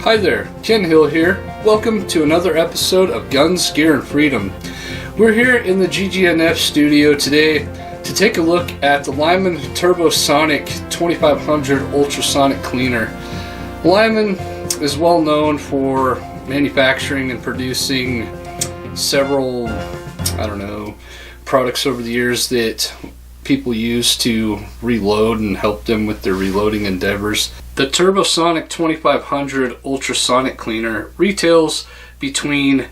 Hi there, Ken Hill here. Welcome to another episode of Guns, Gear, and Freedom. We're here in the GGNF studio today to take a look at the Lyman Turbo Sonic 2500 Ultrasonic Cleaner. Lyman is well known for manufacturing and producing several, products over the years that people use to reload and help them with their reloading endeavors. The Turbo Sonic 2500 Ultrasonic Cleaner retails between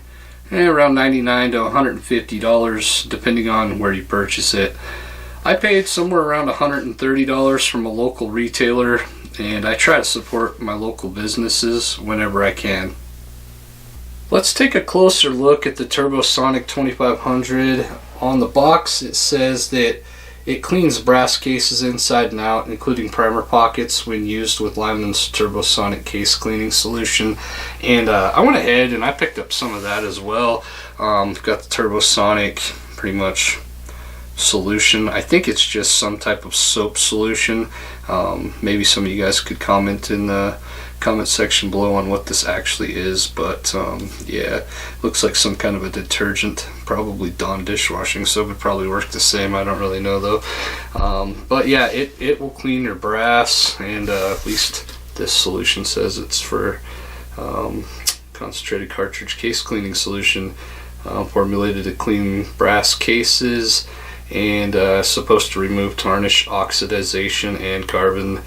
around $99 to $150 depending on where you purchase it. I paid somewhere around $130 from a local retailer, and I try to support my local businesses whenever I can. Let's take a closer look at the Turbo Sonic 2500. On the box it says that it cleans brass cases inside and out, including primer pockets, when used with Lyman's Turbo Sonic case cleaning solution. And I went ahead and I picked up some of that as well. Got the Turbo Sonic pretty much solution. I think it's just some type of soap solution. Maybe some of you guys could comment in the comment section below on what this actually is, but yeah, looks like some kind of a detergent, probably Dawn dishwashing soap. Would probably work the same. I don't really know though. But yeah, it will clean your brass, and at least this solution says it's for concentrated cartridge case cleaning solution, formulated to clean brass cases, and supposed to remove tarnish, oxidization, and carbon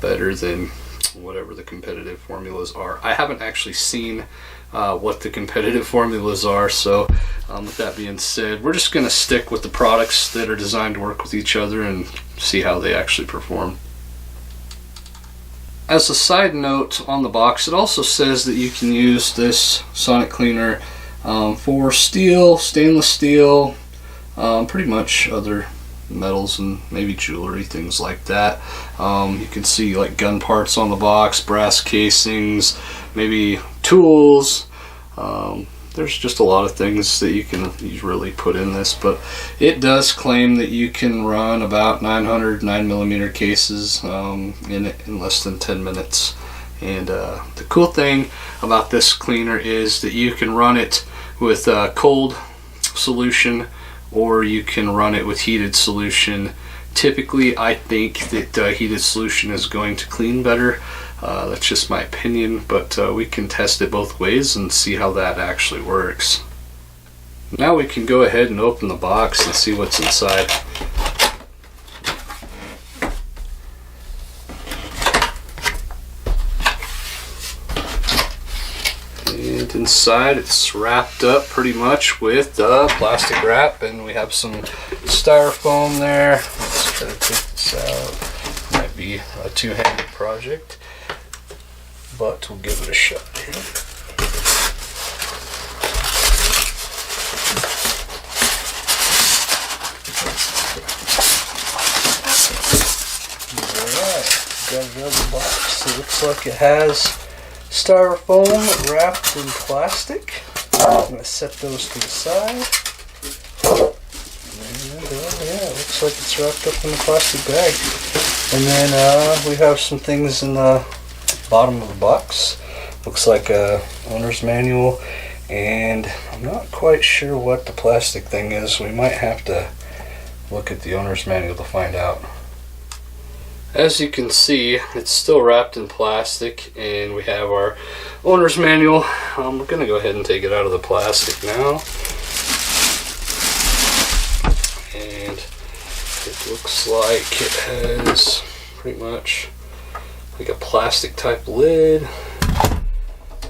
better than whatever the competitive formulas are. I haven't actually seen what the competitive formulas are, so with that being said, we're just going to stick with the products that are designed to work with each other and see how they actually perform. As a side note on the box, it also says that you can use this sonic cleaner for steel, stainless steel, pretty much other metals and maybe jewelry, things like that. You can see like gun parts on the box, brass casings, maybe tools. There's just a lot of things that you can really put in this, but it does claim that you can run about 900 9mm cases in it in less than 10 minutes. And the cool thing about this cleaner is that you can run it with cold solution, or you can run it with heated solution. Typically, I think that heated solution is going to clean better. That's just my opinion, but we can test it both ways and see how that actually works. Now we can go ahead and open the box and see what's inside. And inside it's wrapped up pretty much with plastic wrap, and we have some styrofoam there. Let's try to take this out. Might be a two-handed project, but we'll give it a shot here. Alright, got another box. It looks like it has styrofoam wrapped in plastic. I'm going to set those to the side. And yeah, it looks like it's wrapped up in a plastic bag. And then we have some things in the bottom of the box. Looks like a owner's manual, and I'm not quite sure what the plastic thing is. We might have to look at the owner's manual to find out. As you can see, it's still wrapped in plastic, and we have our owner's manual. We're going to go ahead and take it out of the plastic now. And it looks like it has pretty much like a plastic type lid,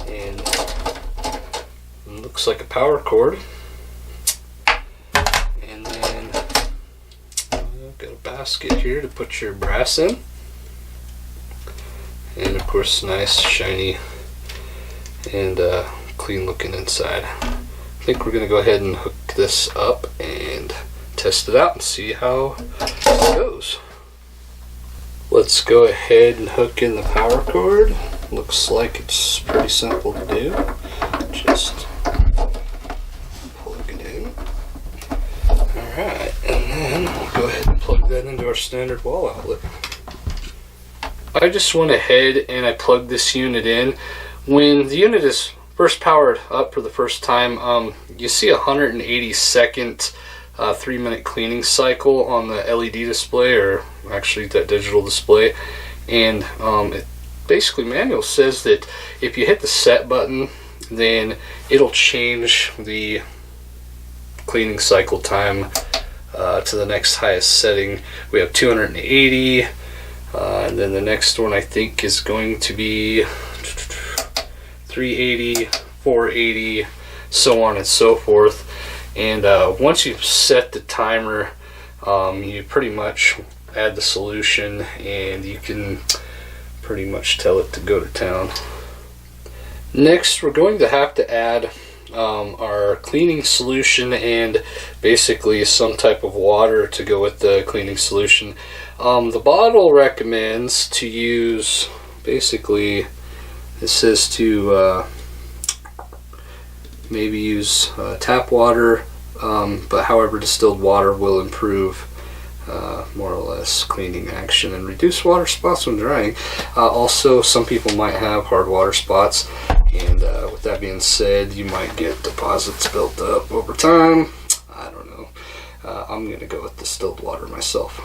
and it looks like a power cord. And then got a basket here to put your brass in, and of course nice shiny and clean looking inside. I think we're going to go ahead and hook this up and test it out and see how it goes. Let's go ahead and hook in the power cord. Looks like it's pretty simple to do. Just plug it in. Alright, and then we'll go ahead and plug that into our standard wall outlet. I just went ahead and I plugged this unit in. When the unit is first powered up for the first time, you see a 180-second 3-minute cleaning cycle on the LED display, or actually that digital display. And it basically, manual says that if you hit the set button, then it'll change the cleaning cycle time to the next highest setting. We have 280, and then the next one I think is going to be 380, 480, so on and so forth. And once you've set the timer, you pretty much add the solution and you can pretty much tell it to go to town. Next, we're going to have to add our cleaning solution and basically some type of water to go with the cleaning solution. The bottle recommends to use, basically it says to maybe use tap water, but however, distilled water will improve more or less cleaning action and reduce water spots when drying. Also, some people might have hard water spots, and with that being said, you might get deposits built up over time. I don't know. I'm going to go with distilled water myself.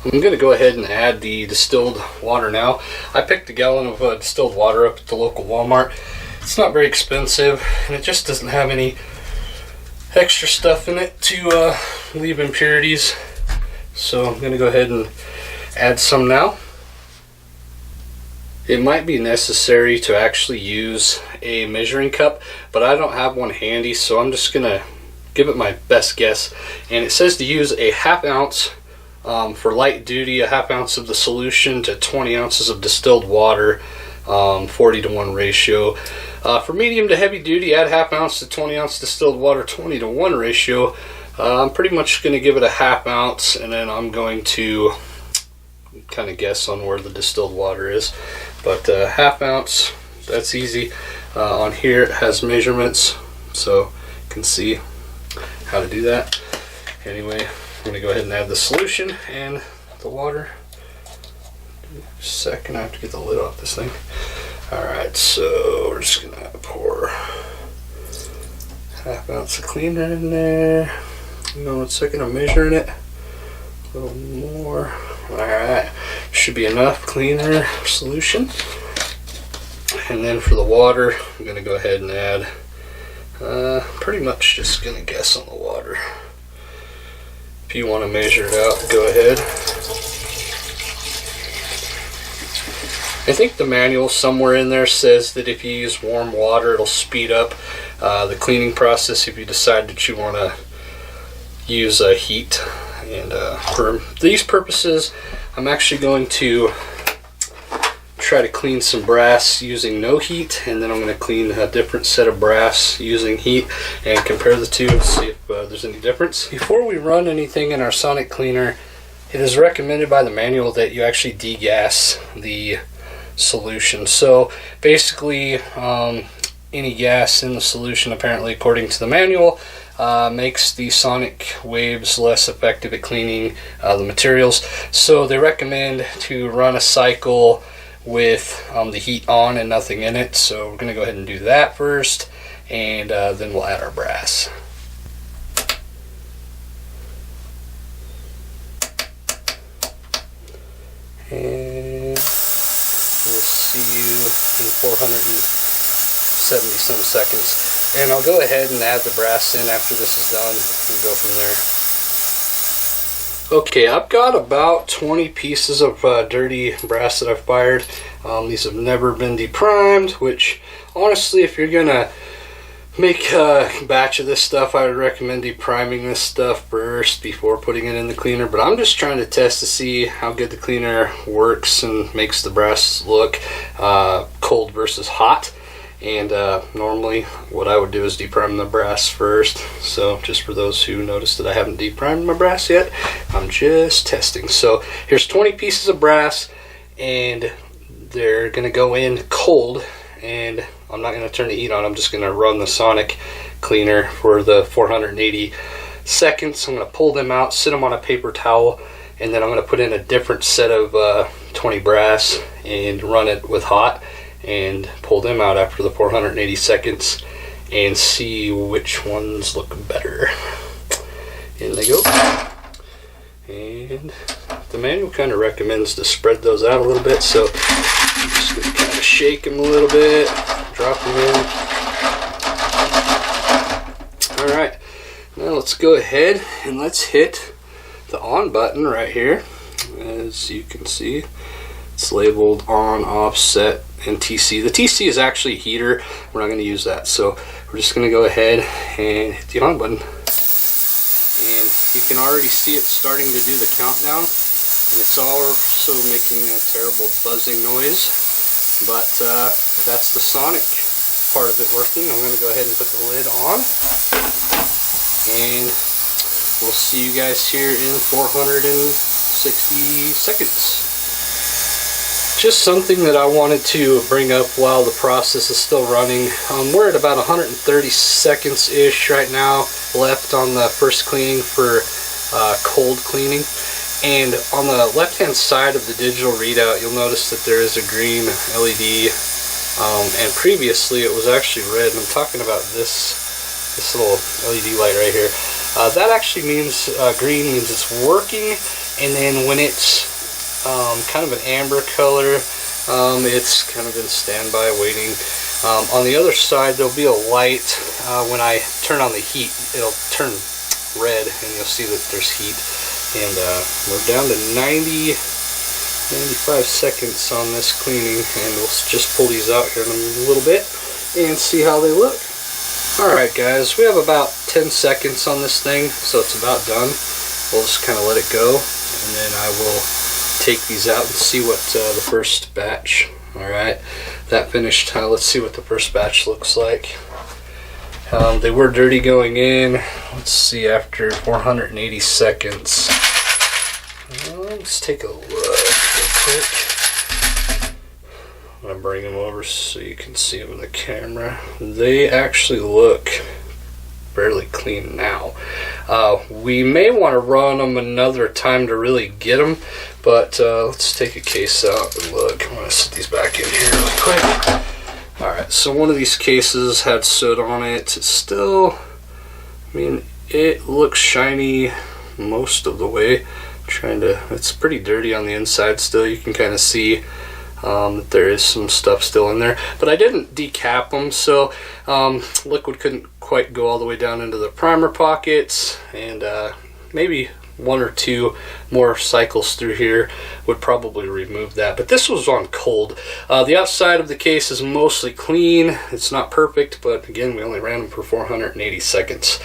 I'm going to go ahead and add the distilled water now. I picked a gallon of distilled water up at the local Walmart. It's not very expensive, and it just doesn't have any extra stuff in it to leave impurities. So I'm going to go ahead and add some now. It might be necessary to actually use a measuring cup, but I don't have one handy, so I'm just going to give it my best guess. And it says to use a ½ ounce for light duty, a ½ ounce of the solution to 20 ounces of distilled water, 40-to-1 ratio. For medium to heavy duty, add ½ ounce to 20 ounce distilled water, 20-to-1 ratio. I'm pretty much going to give it a ½ ounce, and then I'm going to kind of guess on where the distilled water is. But ½ ounce, that's easy. On here it has measurements, so you can see how to do that. Anyway, I'm going to go ahead and add the solution and the water. Just a second, I have to get the lid off this thing. Alright, so we're just going to pour ½ ounce of cleaner in there. Hang on 1 second, I'm measuring it. A little more. Alright, should be enough cleaner solution. And then for the water, I'm going to go ahead and add, pretty much just going to guess on the water. If you want to measure it out, go ahead. I think the manual somewhere in there says that if you use warm water, it'll speed up the cleaning process if you decide that you want to use heat. And for these purposes, I'm actually going to try to clean some brass using no heat, and then I'm going to clean a different set of brass using heat and compare the two and see if there's any difference. Before we run anything in our sonic cleaner, it is recommended by the manual that you actually degas the solution. So basically, any gas in the solution, apparently according to the manual, makes the sonic waves less effective at cleaning the materials. So they recommend to run a cycle with the heat on and nothing in it. So we're going to go ahead and do that first, and then we'll add our brass. And we'll see you in 470 some seconds. And I'll go ahead and add the brass in after this is done and go from there. Okay, I've got about 20 pieces of dirty brass that I've fired. These have never been deprimed, which honestly, if you're gonna make a batch of this stuff, I would recommend depriming this stuff first before putting it in the cleaner. But I'm just trying to test to see how good the cleaner works and makes the brass look cold versus hot. And normally what I would do is deprime the brass first. So just for those who noticed that I haven't deprimed my brass yet, I'm just testing. So here's 20 pieces of brass, and they're going to go in cold, and I'm not going to turn the heat on. I'm just going to run the sonic cleaner for the 480 seconds. I'm going to pull them out, sit them on a paper towel, and then I'm going to put in a different set of 20 brass and run it with hot. and pull them out after the 480 seconds and see which ones look better. In they go. And the manual kind of recommends to spread those out a little bit, so I'm just going to kind of shake them a little bit, drop them in. Alright, now let's go ahead and let's hit the on button right here. As you can see, it's labeled on, offset, and TC. The TC is actually a heater. We're not going to use that, so we're just going to go ahead and hit the on button. And you can already see it starting to do the countdown, and it's also making a terrible buzzing noise, but that's the sonic part of it working. I'm going to go ahead and put the lid on, and we'll see you guys here in 460 seconds. Just something that I wanted to bring up while the process is still running. We're at about 130 seconds-ish right now left on the first cleaning for cold cleaning. And on the left-hand side of the digital readout, you'll notice that there is a green LED, and previously it was actually red. And I'm talking about this little LED light right here. That actually means green means it's working, and then when it's kind of an amber color, it's kind of in standby waiting. On the other side there'll be a light. When I turn on the heat, it'll turn red and you'll see that there's heat. And we're down to 95 seconds on this cleaning, and we'll just pull these out here in a little bit and see how they look. Alright guys, we have about 10 seconds on this thing, so it's about done. We'll just kind of let it go, and then I will take these out and see what the first batch. Alright, that finished. Let's see what the first batch looks like. They were dirty going in. Let's see, after 480 seconds. Let's take a look real quick. I'm going to bring them over so you can see them in the camera. They actually look fairly clean now. We may want to run them another time to really get them, but let's take a case out and look. I'm going to set these back in here really quick. Alright, so one of these cases had soot on it. It's still, I mean, it looks shiny most of the way. It's pretty dirty on the inside still. You can kind of see that there is some stuff still in there, but I didn't decap them, so liquid couldn't quite go all the way down into the primer pockets, and maybe one or two more cycles through here would probably remove that. But this was on cold. The outside of the case is mostly clean. It's not perfect, but again, we only ran them for 480 seconds.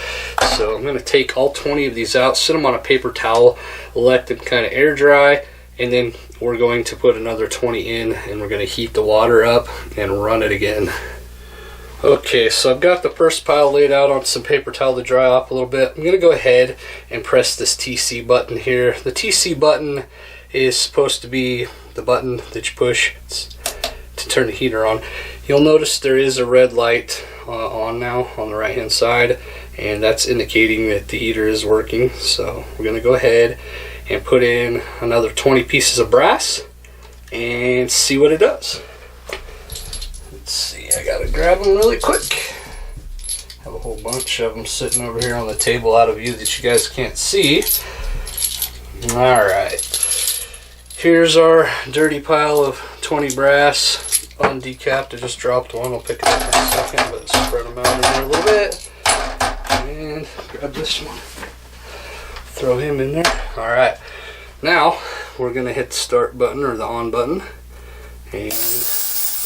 So I'm going to take all 20 of these out, sit them on a paper towel, let them kind of air dry, and then we're going to put another 20 in, and we're going to heat the water up and run it again. Okay, so I've got the first pile laid out on some paper towel to dry off a little bit. I'm going to go ahead and press this TC button here. The TC button is supposed to be the button that you push to turn the heater on. You'll notice there is a red light on now on the right hand side, and that's indicating that the heater is working. So we're going to go ahead and put in another 20 pieces of brass and see what it does. Let's see, I gotta grab them really quick. Have a whole bunch of them sitting over here on the table out of view that you guys can't see. Alright, here's our dirty pile of 20 brass undecapped. I just dropped one. I'll pick it up in a second, but spread them out in here a little bit. And grab this one. Throw him in there. Alright, now we're going to hit the start button or the on button, and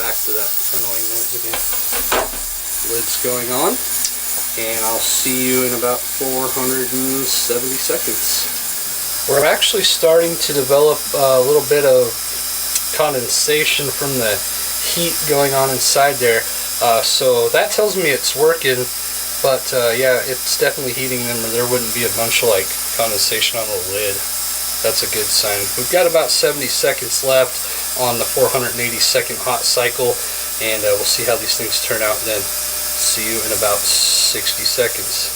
back to that annoying noise again. Lid's going on, and I'll see you in about 470 seconds. We're actually starting to develop a little bit of condensation from the heat going on inside there, so that tells me it's working. But yeah, it's definitely heating them, or there wouldn't be a bunch of like condensation on the lid. That's a good sign. We've got about 70 seconds left on the 480 second hot cycle, and we'll see how these things turn out then. See you in about 60 seconds.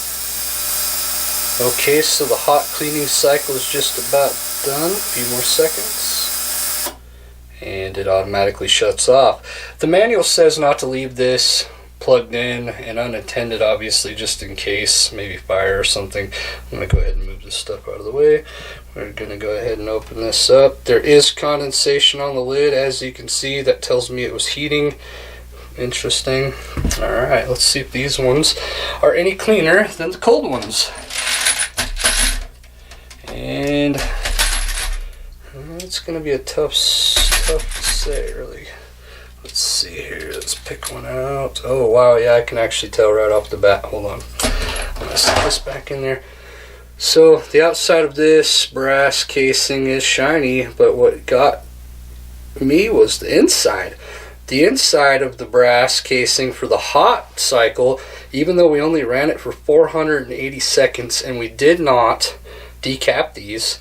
Okay, so the hot cleaning cycle is just about done. A few more seconds. and it automatically shuts off. The manual says not to leave this plugged in and unattended, obviously, just in case, maybe fire or something. I'm going to go ahead and move this stuff out of the way. We're going to go ahead and open this up. There is condensation on the lid, as you can see. That tells me it was heating. Interesting. Alright, let's see if these ones are any cleaner than the cold ones. And it's going to be a tough to say, really. Let's see here. Let's pick one out. Oh, wow. Yeah, I can actually tell right off the bat. Hold on. I'm going to set this back in there. So, the outside of this brass casing is shiny, but what got me was the inside. The inside of the brass casing for the hot cycle, even though we only ran it for 480 seconds and we did not decap these,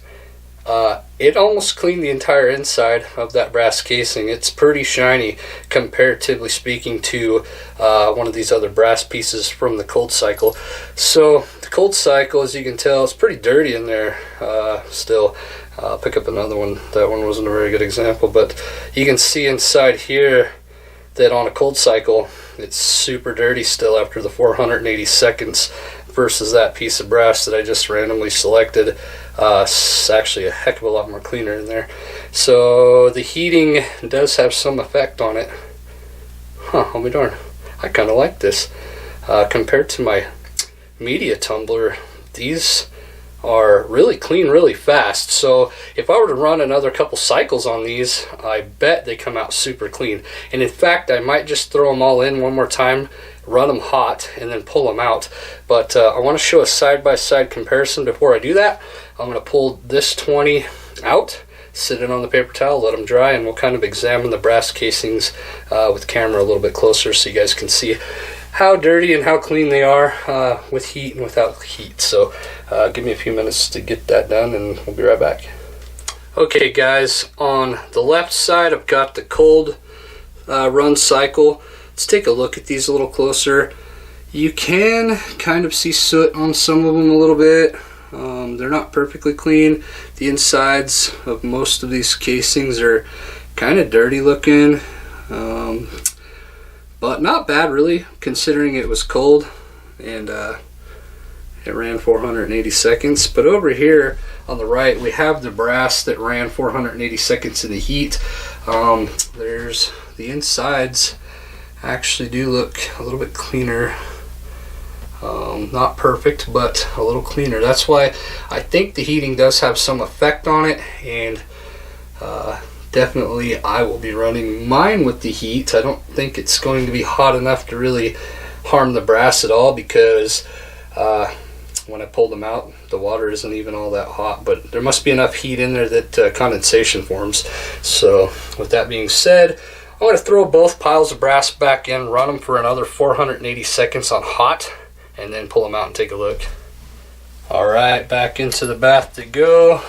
it almost cleaned the entire inside of that brass casing. It's pretty shiny, comparatively speaking, to one of these other brass pieces from the cold cycle. So the cold cycle, as you can tell, is pretty dirty in there still. I'll pick up another one. That one wasn't a very good example, but you can see inside here that on a cold cycle it's super dirty still after the 480 seconds, versus that piece of brass that I just randomly selected. It's actually a heck of a lot more cleaner in there. So the heating does have some effect on it. I'll be darned. I kind of like this. Compared to my media tumbler, these are really clean really fast. So if I were to run another couple cycles on these, I bet they come out super clean. And in fact, I might just throw them all in one more time, run them hot, and then pull them out. But I want to show a side-by-side comparison. Before I do that, I'm going to pull this 20 out, sit it on the paper towel, let them dry, and we'll kind of examine the brass casings with camera a little bit closer so you guys can see how dirty and how clean they are with heat and without heat. So give me a few minutes to get that done and we'll be right back. Okay guys, on the left side I've got the cold run cycle. Let's take a look at these a little closer. You can kind of see soot on some of them a little bit. They're not perfectly clean. The insides of most of these casings are kind of dirty looking. But not bad really, considering it was cold and it ran 480 seconds. But over here on the right, we have the brass that ran 480 seconds in the heat. There's the insides actually do look a little bit cleaner. Not perfect, but a little cleaner. That's why I think the heating does have some effect on it, and definitely I will be running mine with the heat. I don't think it's going to be hot enough to really harm the brass at all, because when I pulled them out, the water isn't even all that hot, but there must be enough heat in there that condensation forms. So with that being said, I'm going to throw both piles of brass back in, run them for another 480 seconds on hot, and then pull them out and take a look. Alright, back into the bath to go.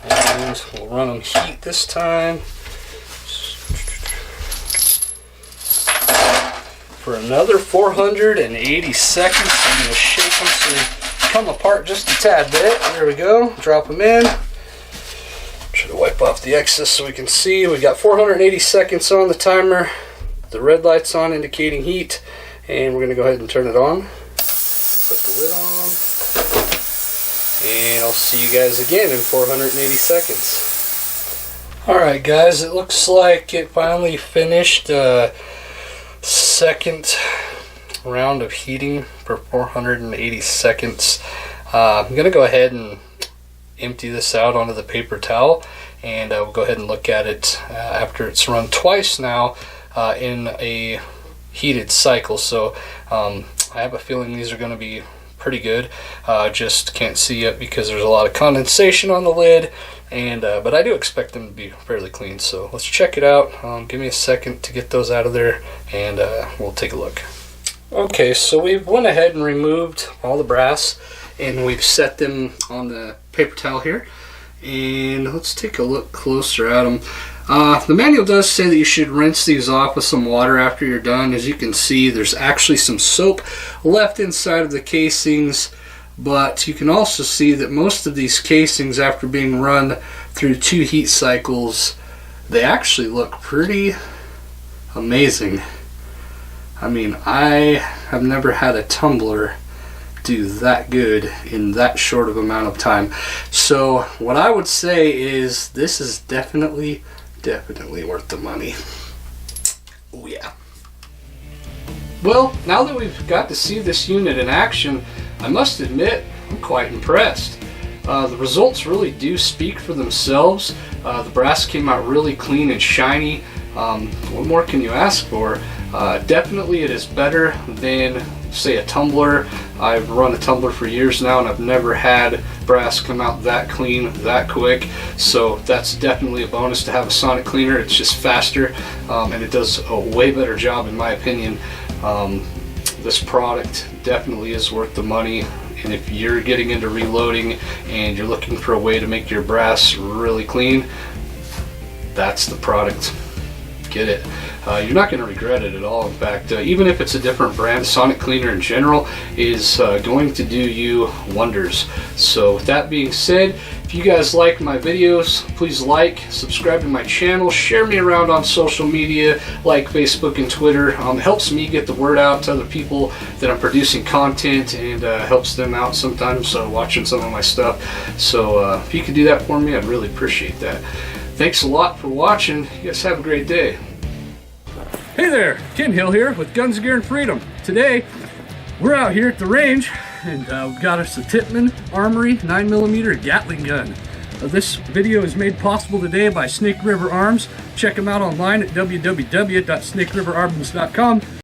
And we'll run them heat this time for another 480 seconds. I'm going to shake them so they come apart just a tad bit. There we go. Drop them in. Try to wipe off the excess so we can see. We got 480 seconds on the timer. The red light's on, indicating heat, and we're going to go ahead and turn it on. Put the lid on, and I'll see you guys again in 480 seconds. Alright guys, it looks like it finally finished second round of heating for 480 seconds. I'm going to go ahead and empty this out onto the paper towel, and we'll go ahead and look at it after it's run twice now in a heated cycle. So I have a feeling these are going to be pretty good. Just can't see it because there's a lot of condensation on the lid, and but I do expect them to be fairly clean. So let's check it out. Give me a second to get those out of there, and we'll take a look. Okay, so we've went ahead and removed all the brass, and we've set them on the paper towel here, and let's take a look closer at them. The manual does say that you should rinse these off with some water after you're done. As you can see, there's actually some soap left inside of the casings, but you can also see that most of these casings, after being run through 2 heat cycles, they actually look pretty amazing. I mean, I have never had a tumbler do that good in that short of amount of time. So what I would say is this is definitely worth the money. Oh yeah. Well, now that we've got to see this unit in action, I must admit I'm quite impressed. The results really do speak for themselves. The brass came out really clean and shiny. What more can you ask for? Definitely it is better than, say, a tumbler. I've run a tumbler for years now and I've never had brass come out that clean, that quick. So that's definitely a bonus to have a sonic cleaner. It's just faster and it does a way better job in my opinion. This product definitely is worth the money. And if you're getting into reloading and you're looking for a way to make your brass really clean, that's the product. Get it. You're not going to regret it at all. In fact, even if it's a different brand, Sonic Cleaner in general is going to do you wonders. So with that being said, if you guys like my videos, please like, subscribe to my channel, share me around on social media like Facebook and Twitter. It helps me get the word out to other people that I'm producing content, and helps them out sometimes watching some of my stuff. So if you could do that for me, I'd really appreciate that. Thanks a lot for watching. You guys have a great day. Hey there, Ken Hill here with Guns, Gear, and Freedom. Today, we're out here at the range, and we've got us a Tippmann Armory 9mm Gatling gun. This video is made possible today by Snake River Arms. Check them out online at www.snakeriverarms.com.